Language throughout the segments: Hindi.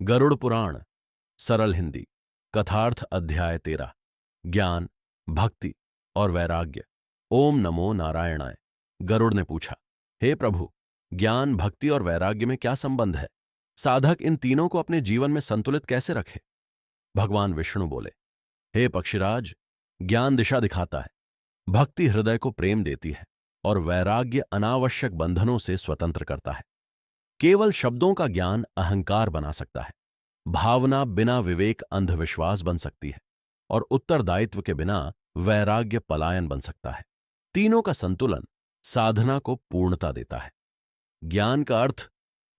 गरुड़ पुराण सरल हिंदी कथार्थ अध्याय 13 ज्ञान, भक्ति और वैराग्य। ओम नमो नारायणाय। गरुड़ ने पूछा, हे प्रभु, ज्ञान, भक्ति और वैराग्य में क्या संबंध है? साधक इन तीनों को अपने जीवन में संतुलित कैसे रखे? भगवान विष्णु बोले, हे पक्षीराज, ज्ञान दिशा दिखाता है, भक्ति हृदय को प्रेम देती है और वैराग्य अनावश्यक बंधनों से स्वतंत्र करता है। केवल शब्दों का ज्ञान अहंकार बना सकता है। भावना बिना विवेक अंधविश्वास बन सकती है और उत्तरदायित्व के बिना वैराग्य पलायन बन सकता है। तीनों का संतुलन साधना को पूर्णता देता है। ज्ञान का अर्थ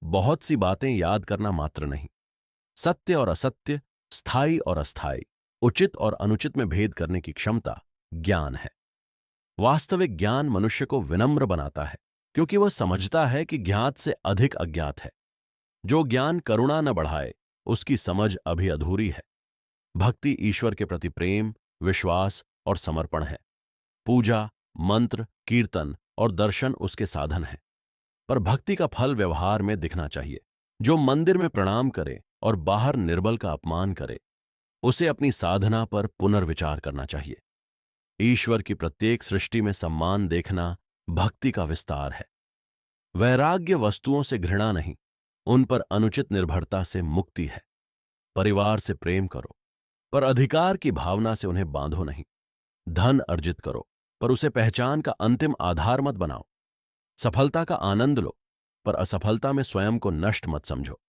बहुत सी बातें याद करना मात्र नहीं, सत्य और असत्य, स्थायी और अस्थायी, उचित और अनुचित में भेद करने की क्षमता ज्ञान है। वास्तविक ज्ञान मनुष्य को विनम्र बनाता है, क्योंकि वह समझता है कि ज्ञात से अधिक अज्ञात है। जो ज्ञान करुणा न बढ़ाए, उसकी समझ अभी अधूरी है। भक्ति ईश्वर के प्रति प्रेम, विश्वास और समर्पण है। पूजा, मंत्र, कीर्तन और दर्शन उसके साधन हैं। पर भक्ति का फल व्यवहार में दिखना चाहिए। जो मंदिर में प्रणाम करे और बाहर निर्बल का अपमान करे, उसे अपनी साधना पर पुनर्विचार करना चाहिए। ईश्वर की प्रत्येक सृष्टि में सम्मान देखना भक्ति का विस्तार है। वैराग्य वस्तुओं से घृणा नहीं, उन पर अनुचित निर्भरता से मुक्ति है। परिवार से प्रेम करो, पर अधिकार की भावना से उन्हें बांधो नहीं। धन अर्जित करो, पर उसे पहचान का अंतिम आधार मत बनाओ। सफलता का आनंद लो, पर असफलता में स्वयं को नष्ट मत समझो।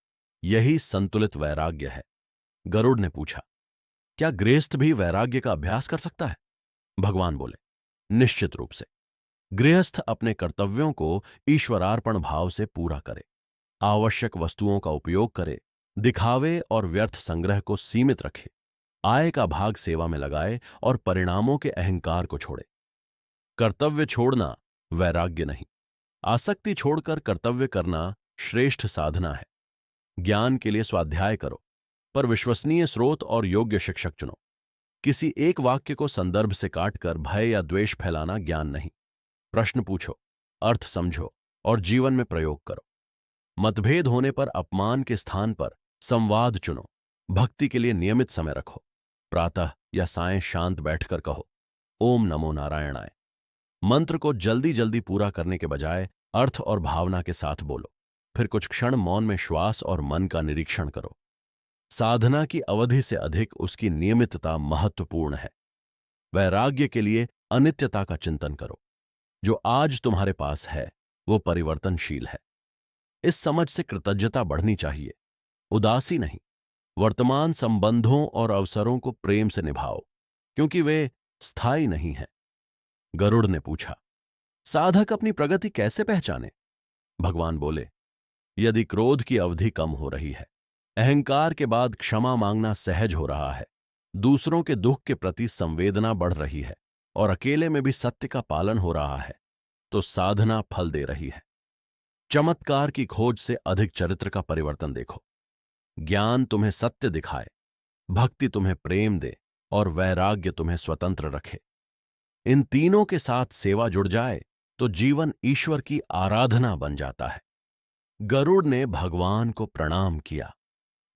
यही संतुलित वैराग्य है। गरुड़ ने पूछा, क्या गृहस्थ भी वैराग्य का अभ्यास कर सकता है? भगवान बोले, निश्चित रूप से। गृहस्थ अपने कर्तव्यों को ईश्वरार्पण भाव से पूरा करे, आवश्यक वस्तुओं का उपयोग करे, दिखावे और व्यर्थ संग्रह को सीमित रखे, आय का भाग सेवा में लगाए और परिणामों के अहंकार को छोड़े। कर्तव्य छोड़ना वैराग्य नहीं, आसक्ति छोड़कर कर्तव्य करना श्रेष्ठ साधना है। ज्ञान के लिए स्वाध्याय करो, पर विश्वसनीय स्रोत और योग्य शिक्षक चुनो। किसी एक वाक्य को संदर्भ से काटकर भय या द्वेष फैलाना ज्ञान नहीं। प्रश्न पूछो, अर्थ समझो और जीवन में प्रयोग करो। मतभेद होने पर अपमान के स्थान पर संवाद चुनो। भक्ति के लिए नियमित समय रखो। प्रातः या सायं शांत बैठकर कहो, ओम नमो नारायणाय। मंत्र को जल्दी जल्दी पूरा करने के बजाय अर्थ और भावना के साथ बोलो। फिर कुछ क्षण मौन में श्वास और मन का निरीक्षण करो। साधना की अवधि से अधिक उसकी नियमितता महत्वपूर्ण है। वैराग्य के लिए अनित्यता का चिंतन करो। जो आज तुम्हारे पास है वो परिवर्तनशील है। इस समझ से कृतज्ञता बढ़नी चाहिए, उदासी नहीं। वर्तमान संबंधों और अवसरों को प्रेम से निभाओ, क्योंकि वे स्थायी नहीं हैं। गरुड़ ने पूछा, साधक अपनी प्रगति कैसे पहचाने? भगवान बोले, यदि क्रोध की अवधि कम हो रही है, अहंकार के बाद क्षमा मांगना सहज हो रहा है, दूसरों के दुख के प्रति संवेदना बढ़ रही है और अकेले में भी सत्य का पालन हो रहा है, तो साधना फल दे रही है। चमत्कार की खोज से अधिक चरित्र का परिवर्तन देखो। ज्ञान तुम्हें सत्य दिखाए, भक्ति तुम्हें प्रेम दे और वैराग्य तुम्हें स्वतंत्र रखे। इन तीनों के साथ सेवा जुड़ जाए तो जीवन ईश्वर की आराधना बन जाता है। गरुड़ ने भगवान को प्रणाम किया।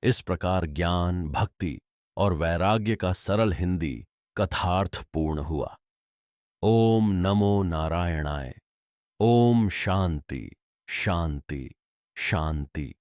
इस प्रकार ज्ञान, भक्ति और वैराग्य का सरल हिंदी कथार्थ पूर्ण हुआ। ओम नमो नारायणाय। ओम शांति शांति शांति।